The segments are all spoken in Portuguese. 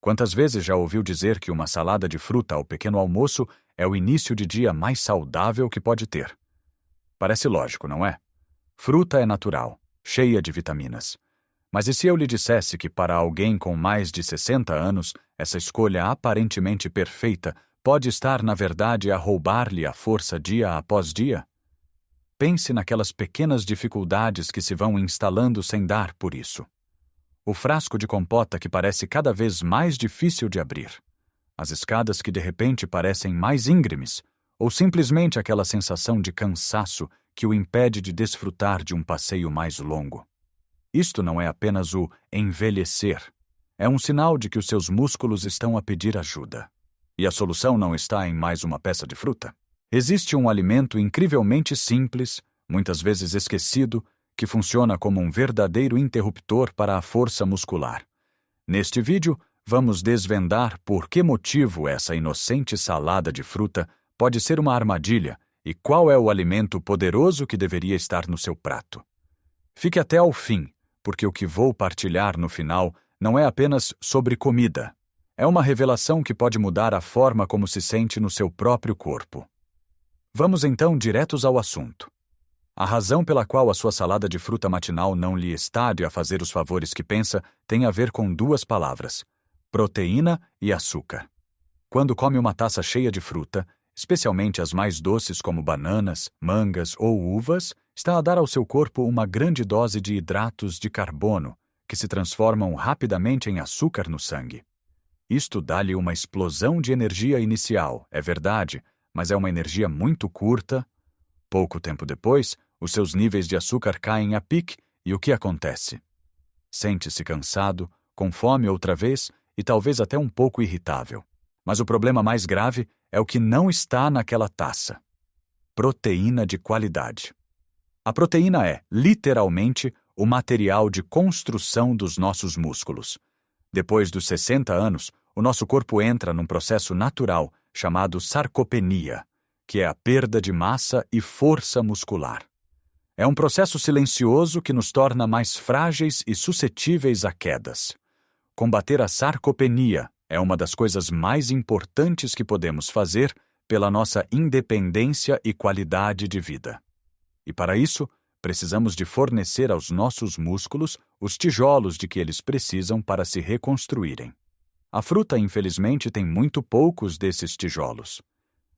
Quantas vezes já ouviu dizer que uma salada de fruta ao pequeno almoço é o início de dia mais saudável que pode ter? Parece lógico, não é? Fruta é natural, cheia de vitaminas. Mas e se eu lhe dissesse que para alguém com mais de 60 anos, essa escolha aparentemente perfeita pode estar, na verdade, a roubar-lhe a força dia após dia? Pense naquelas pequenas dificuldades que se vão instalando sem dar por isso. O frasco de compota que parece cada vez mais difícil de abrir. As escadas que de repente parecem mais íngremes, ou simplesmente aquela sensação de cansaço que o impede de desfrutar de um passeio mais longo. Isto não é apenas o envelhecer. É um sinal de que os seus músculos estão a pedir ajuda. E a solução não está em mais uma peça de fruta. Existe um alimento incrivelmente simples, muitas vezes esquecido, que funciona como um verdadeiro interruptor para a força muscular. Neste vídeo, vamos desvendar por que motivo essa inocente salada de fruta pode ser uma armadilha e qual é o alimento poderoso que deveria estar no seu prato. Fique até ao fim, porque o que vou partilhar no final não é apenas sobre comida. É uma revelação que pode mudar a forma como se sente no seu próprio corpo. Vamos então diretos ao assunto. A razão pela qual a sua salada de fruta matinal não lhe está de a fazer os favores que pensa tem a ver com duas palavras: proteína e açúcar. Quando come uma taça cheia de fruta, especialmente as mais doces como bananas, mangas ou uvas, está a dar ao seu corpo uma grande dose de hidratos de carbono, que se transformam rapidamente em açúcar no sangue. Isto dá-lhe uma explosão de energia inicial, é verdade, mas é uma energia muito curta. Pouco tempo depois, os seus níveis de açúcar caem a pique e o que acontece? Sente-se cansado, com fome outra vez e talvez até um pouco irritável. Mas o problema mais grave é o que não está naquela taça. Proteína de qualidade. A proteína é, literalmente, o material de construção dos nossos músculos. Depois dos 60 anos, o nosso corpo entra num processo natural chamado sarcopenia, que é a perda de massa e força muscular. É um processo silencioso que nos torna mais frágeis e suscetíveis a quedas. Combater a sarcopenia é uma das coisas mais importantes que podemos fazer pela nossa independência e qualidade de vida. E para isso, precisamos de fornecer aos nossos músculos os tijolos de que eles precisam para se reconstruírem. A fruta, infelizmente, tem muito poucos desses tijolos.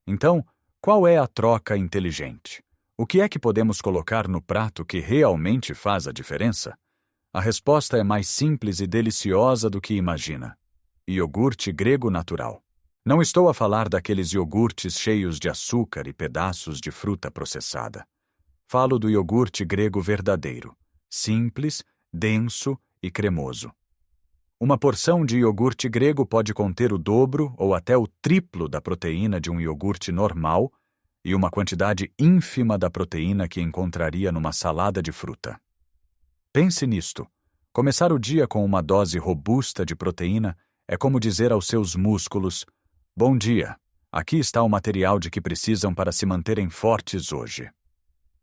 Então, qual é a troca inteligente? O que é que podemos colocar no prato que realmente faz a diferença? A resposta é mais simples e deliciosa do que imagina. Iogurte grego natural. Não estou a falar daqueles iogurtes cheios de açúcar e pedaços de fruta processada. Falo do iogurte grego verdadeiro, simples, denso e cremoso. Uma porção de iogurte grego pode conter o dobro ou até o triplo da proteína de um iogurte normal e uma quantidade ínfima da proteína que encontraria numa salada de fruta. Pense nisto. Começar o dia com uma dose robusta de proteína é como dizer aos seus músculos: bom dia, aqui está o material de que precisam para se manterem fortes hoje.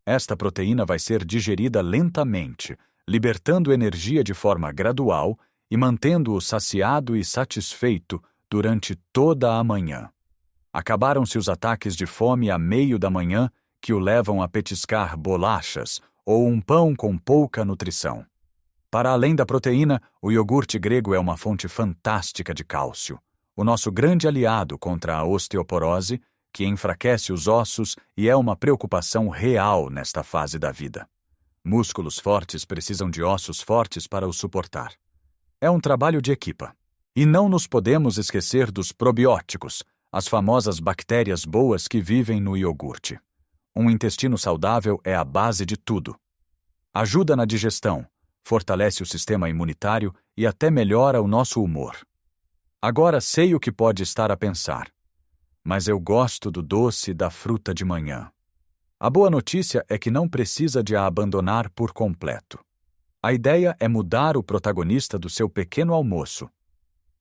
Esta proteína vai ser digerida lentamente, libertando energia de forma gradual e mantendo-o saciado e satisfeito durante toda a manhã. Acabaram-se os ataques de fome a meio da manhã que o levam a petiscar bolachas ou um pão com pouca nutrição. Para além da proteína, o iogurte grego é uma fonte fantástica de cálcio, o nosso grande aliado contra a osteoporose, que enfraquece os ossos e é uma preocupação real nesta fase da vida. Músculos fortes precisam de ossos fortes para os suportar. É um trabalho de equipa. E não nos podemos esquecer dos probióticos, as famosas bactérias boas que vivem no iogurte. Um intestino saudável é a base de tudo. Ajuda na digestão, fortalece o sistema imunitário e até melhora o nosso humor. Agora sei o que pode estar a pensar. Mas eu gosto do doce da fruta de manhã. A boa notícia é que não precisa de a abandonar por completo. A ideia é mudar o protagonista do seu pequeno almoço.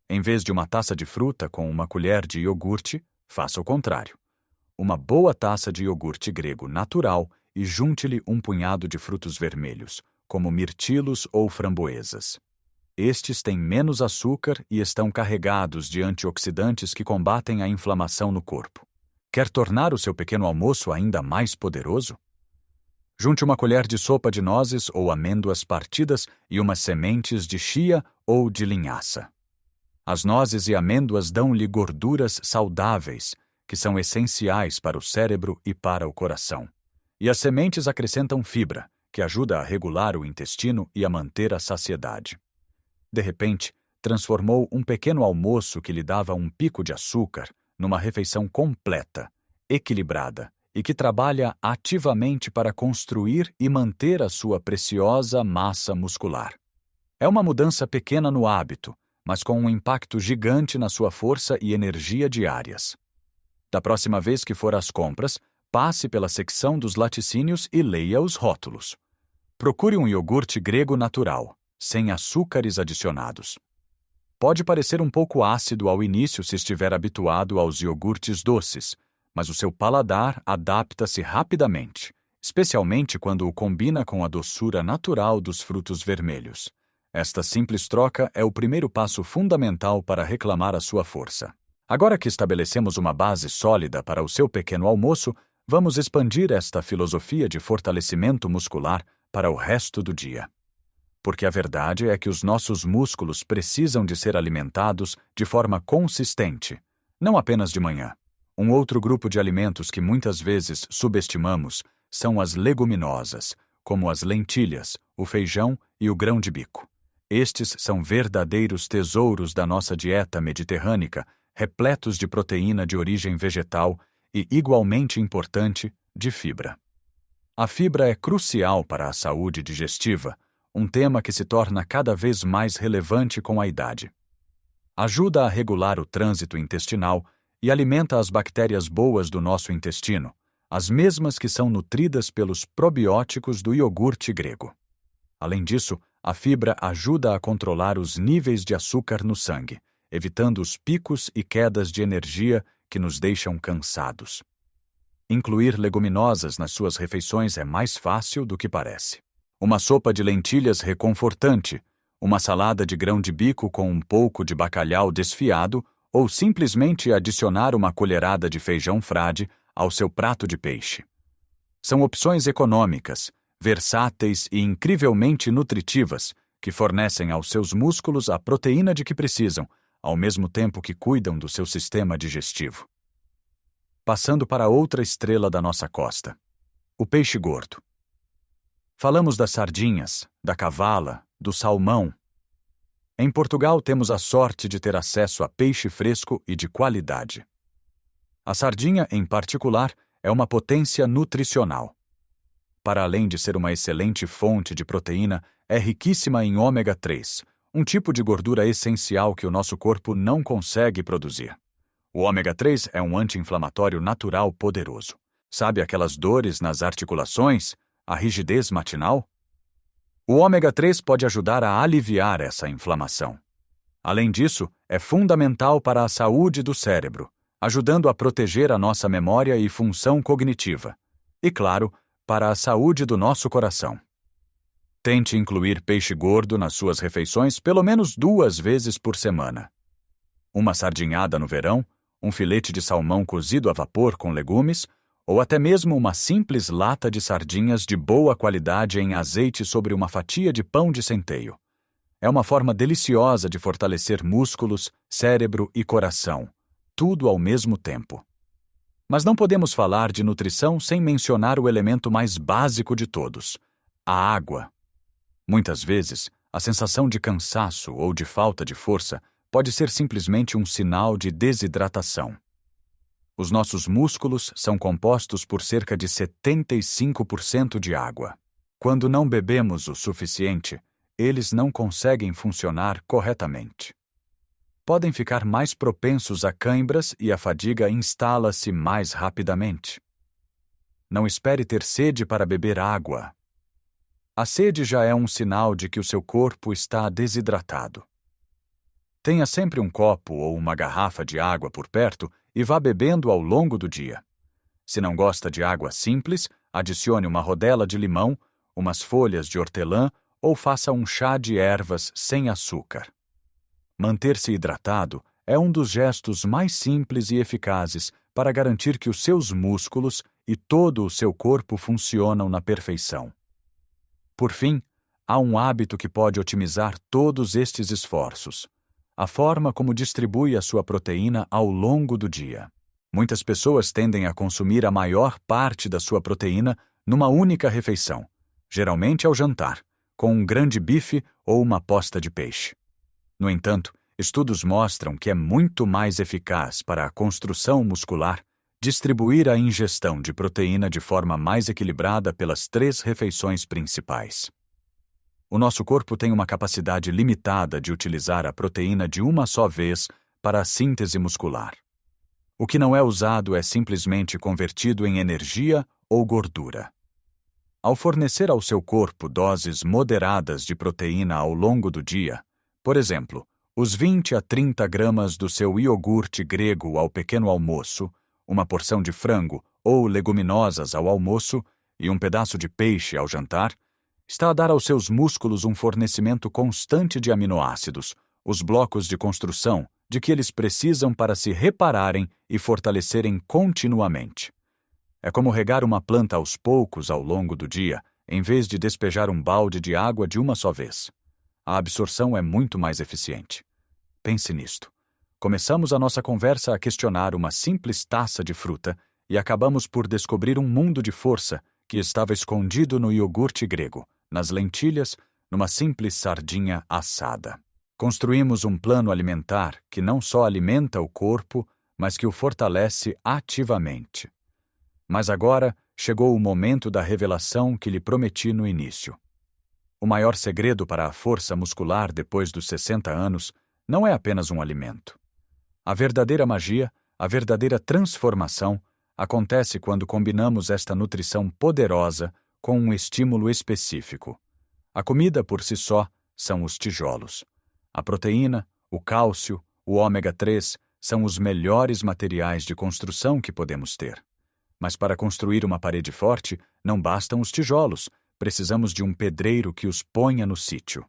Em vez de uma taça de fruta com uma colher de iogurte, faça o contrário. Uma boa taça de iogurte grego natural e junte-lhe um punhado de frutos vermelhos, como mirtilos ou framboesas. Estes têm menos açúcar e estão carregados de antioxidantes que combatem a inflamação no corpo. Quer tornar o seu pequeno almoço ainda mais poderoso? Junte uma colher de sopa de nozes ou amêndoas partidas e umas sementes de chia ou de linhaça. As nozes e amêndoas dão-lhe gorduras saudáveis, que são essenciais para o cérebro e para o coração. E as sementes acrescentam fibra, que ajuda a regular o intestino e a manter a saciedade. De repente, transformou um pequeno almoço que lhe dava um pico de açúcar numa refeição completa, equilibrada e que trabalha ativamente para construir e manter a sua preciosa massa muscular. É uma mudança pequena no hábito, mas com um impacto gigante na sua força e energia diárias. Da próxima vez que for às compras, passe pela secção dos laticínios e leia os rótulos. Procure um iogurte grego natural, sem açúcares adicionados. Pode parecer um pouco ácido ao início se estiver habituado aos iogurtes doces, mas o seu paladar adapta-se rapidamente, especialmente quando o combina com a doçura natural dos frutos vermelhos. Esta simples troca é o primeiro passo fundamental para reclamar a sua força. Agora que estabelecemos uma base sólida para o seu pequeno almoço, vamos expandir esta filosofia de fortalecimento muscular para o resto do dia. Porque a verdade é que os nossos músculos precisam de ser alimentados de forma consistente, não apenas de manhã. Um outro grupo de alimentos que muitas vezes subestimamos são as leguminosas, como as lentilhas, o feijão e o grão de bico. Estes são verdadeiros tesouros da nossa dieta mediterrânea, repletos de proteína de origem vegetal e, igualmente importante, de fibra. A fibra é crucial para a saúde digestiva, um tema que se torna cada vez mais relevante com a idade. Ajuda a regular o trânsito intestinal e alimenta as bactérias boas do nosso intestino, as mesmas que são nutridas pelos probióticos do iogurte grego. Além disso, a fibra ajuda a controlar os níveis de açúcar no sangue, evitando os picos e quedas de energia que nos deixam cansados. Incluir leguminosas nas suas refeições é mais fácil do que parece. Uma sopa de lentilhas reconfortante, uma salada de grão de bico com um pouco de bacalhau desfiado ou simplesmente adicionar uma colherada de feijão frade ao seu prato de peixe. São opções econômicas, versáteis e incrivelmente nutritivas que fornecem aos seus músculos a proteína de que precisam, ao mesmo tempo que cuidam do seu sistema digestivo. Passando para outra estrela da nossa costa, o peixe gordo. Falamos das sardinhas, da cavala, do salmão. Em Portugal temos a sorte de ter acesso a peixe fresco e de qualidade. A sardinha, em particular, é uma potência nutricional. Para além de ser uma excelente fonte de proteína, é riquíssima em ômega 3, um tipo de gordura essencial que o nosso corpo não consegue produzir. O ômega 3 é um anti-inflamatório natural poderoso. Sabe aquelas dores nas articulações? A rigidez matinal? O ômega 3 pode ajudar a aliviar essa inflamação. Além disso, é fundamental para a saúde do cérebro, ajudando a proteger a nossa memória e função cognitiva. E, claro, para a saúde do nosso coração. Tente incluir peixe gordo nas suas refeições pelo menos 2 vezes por semana. Uma sardinhada no verão, um filete de salmão cozido a vapor com legumes, ou até mesmo uma simples lata de sardinhas de boa qualidade em azeite sobre uma fatia de pão de centeio. É uma forma deliciosa de fortalecer músculos, cérebro e coração, tudo ao mesmo tempo. Mas não podemos falar de nutrição sem mencionar o elemento mais básico de todos, a água. Muitas vezes, a sensação de cansaço ou de falta de força pode ser simplesmente um sinal de desidratação. Os nossos músculos são compostos por cerca de 75% de água. Quando não bebemos o suficiente, eles não conseguem funcionar corretamente. Podem ficar mais propensos a cãibras e a fadiga instala-se mais rapidamente. Não espere ter sede para beber água. A sede já é um sinal de que o seu corpo está desidratado. Tenha sempre um copo ou uma garrafa de água por perto e vá bebendo ao longo do dia. Se não gosta de água simples, adicione uma rodela de limão, umas folhas de hortelã ou faça um chá de ervas sem açúcar. Manter-se hidratado é um dos gestos mais simples e eficazes para garantir que os seus músculos e todo o seu corpo funcionam na perfeição. Por fim, há um hábito que pode otimizar todos estes esforços: a forma como distribui a sua proteína ao longo do dia. Muitas pessoas tendem a consumir a maior parte da sua proteína numa única refeição, geralmente ao jantar, com um grande bife ou uma posta de peixe. No entanto, estudos mostram que é muito mais eficaz para a construção muscular distribuir a ingestão de proteína de forma mais equilibrada pelas 3 refeições principais. O nosso corpo tem uma capacidade limitada de utilizar a proteína de uma só vez para a síntese muscular. O que não é usado é simplesmente convertido em energia ou gordura. Ao fornecer ao seu corpo doses moderadas de proteína ao longo do dia, por exemplo, os 20 a 30 gramas do seu iogurte grego ao pequeno almoço, uma porção de frango ou leguminosas ao almoço e um pedaço de peixe ao jantar, está a dar aos seus músculos um fornecimento constante de aminoácidos, os blocos de construção de que eles precisam para se repararem e fortalecerem continuamente. É como regar uma planta aos poucos ao longo do dia, em vez de despejar um balde de água de uma só vez. A absorção é muito mais eficiente. Pense nisto. Começamos a nossa conversa a questionar uma simples taça de fruta e acabamos por descobrir um mundo de força que estava escondido no iogurte grego, nas lentilhas, numa simples sardinha assada. Construímos um plano alimentar que não só alimenta o corpo, mas que o fortalece ativamente. Mas agora chegou o momento da revelação que lhe prometi no início. O maior segredo para a força muscular depois dos 60 anos não é apenas um alimento. A verdadeira magia, a verdadeira transformação, acontece quando combinamos esta nutrição poderosa com um estímulo específico. A comida por si só são os tijolos. A proteína, o cálcio, o ômega 3 são os melhores materiais de construção que podemos ter. Mas para construir uma parede forte, não bastam os tijolos, precisamos de um pedreiro que os ponha no sítio.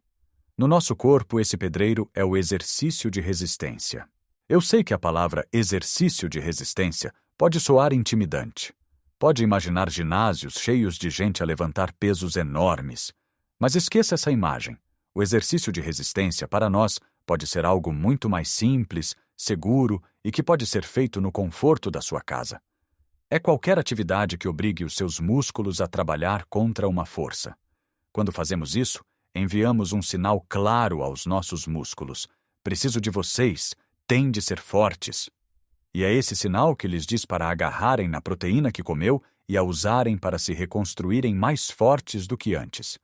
No nosso corpo, esse pedreiro é o exercício de resistência. Eu sei que a palavra exercício de resistência pode soar intimidante. Pode imaginar ginásios cheios de gente a levantar pesos enormes. Mas esqueça essa imagem. O exercício de resistência, para nós, pode ser algo muito mais simples, seguro e que pode ser feito no conforto da sua casa. É qualquer atividade que obrigue os seus músculos a trabalhar contra uma força. Quando fazemos isso, enviamos um sinal claro aos nossos músculos. Preciso de vocês, têm de ser fortes. E é esse sinal que lhes diz para agarrarem na proteína que comeu e a usarem para se reconstruírem mais fortes do que antes.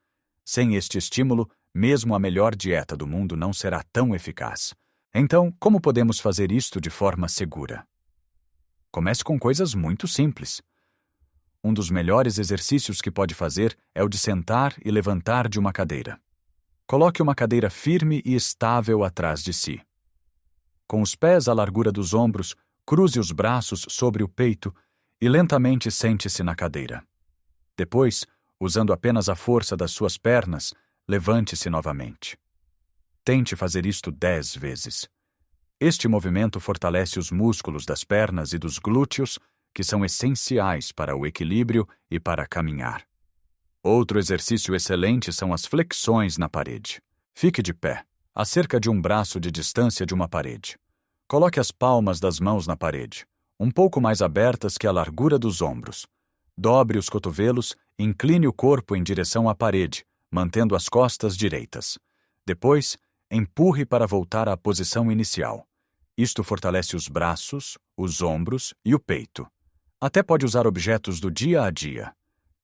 Sem este estímulo, mesmo a melhor dieta do mundo não será tão eficaz. Então, como podemos fazer isto de forma segura? Comece com coisas muito simples. Um dos melhores exercícios que pode fazer é o de sentar e levantar de uma cadeira. Coloque uma cadeira firme e estável atrás de si. Com os pés à largura dos ombros, cruze os braços sobre o peito e lentamente sente-se na cadeira. Depois, usando apenas a força das suas pernas, levante-se novamente. Tente fazer isto 10 vezes. Este movimento fortalece os músculos das pernas e dos glúteos, que são essenciais para o equilíbrio e para caminhar. Outro exercício excelente são as flexões na parede. Fique de pé, a cerca de um braço de distância de uma parede. Coloque as palmas das mãos na parede, um pouco mais abertas que a largura dos ombros. Dobre os cotovelos e incline o corpo em direção à parede, mantendo as costas direitas. Depois, empurre para voltar à posição inicial. Isto fortalece os braços, os ombros e o peito. Até pode usar objetos do dia a dia.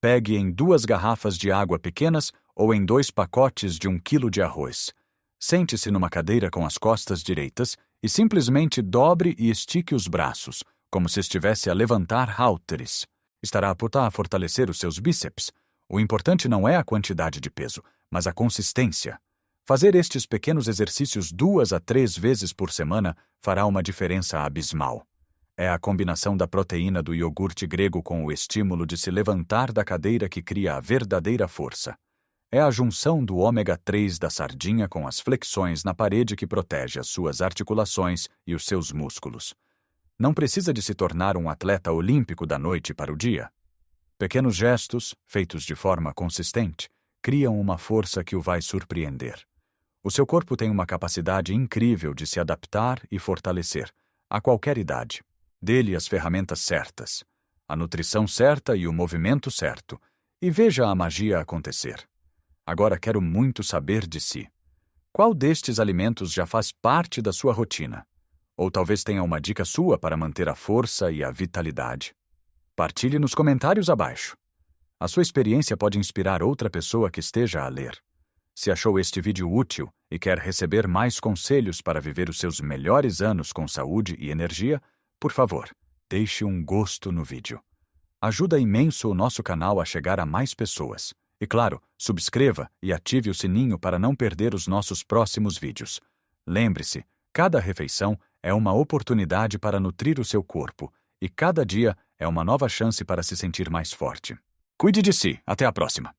Pegue em 2 garrafas de água pequenas ou em 2 pacotes de 1 quilo de arroz. Sente-se numa cadeira com as costas direitas e simplesmente dobre e estique os braços, como se estivesse a levantar halteres. Estará a fortalecer os seus bíceps. O importante não é a quantidade de peso, mas a consistência. Fazer estes pequenos exercícios 2 a 3 vezes por semana fará uma diferença abismal. É a combinação da proteína do iogurte grego com o estímulo de se levantar da cadeira que cria a verdadeira força. É a junção do ômega 3 da sardinha com as flexões na parede que protege as suas articulações e os seus músculos. Não precisa de se tornar um atleta olímpico da noite para o dia. Pequenos gestos, feitos de forma consistente, criam uma força que o vai surpreender. O seu corpo tem uma capacidade incrível de se adaptar e fortalecer, a qualquer idade. Dê-lhe as ferramentas certas, a nutrição certa e o movimento certo, e veja a magia acontecer. Agora quero muito saber de si. Qual destes alimentos já faz parte da sua rotina? Ou talvez tenha uma dica sua para manter a força e a vitalidade? Partilhe nos comentários abaixo. A sua experiência pode inspirar outra pessoa que esteja a ler. Se achou este vídeo útil e quer receber mais conselhos para viver os seus melhores anos com saúde e energia, por favor, deixe um gosto no vídeo. Ajuda imenso o nosso canal a chegar a mais pessoas. E claro, subscreva e ative o sininho para não perder os nossos próximos vídeos. Lembre-se, cada refeição é uma oportunidade para nutrir o seu corpo e cada dia é uma nova chance para se sentir mais forte. Cuide de si. Até a próxima.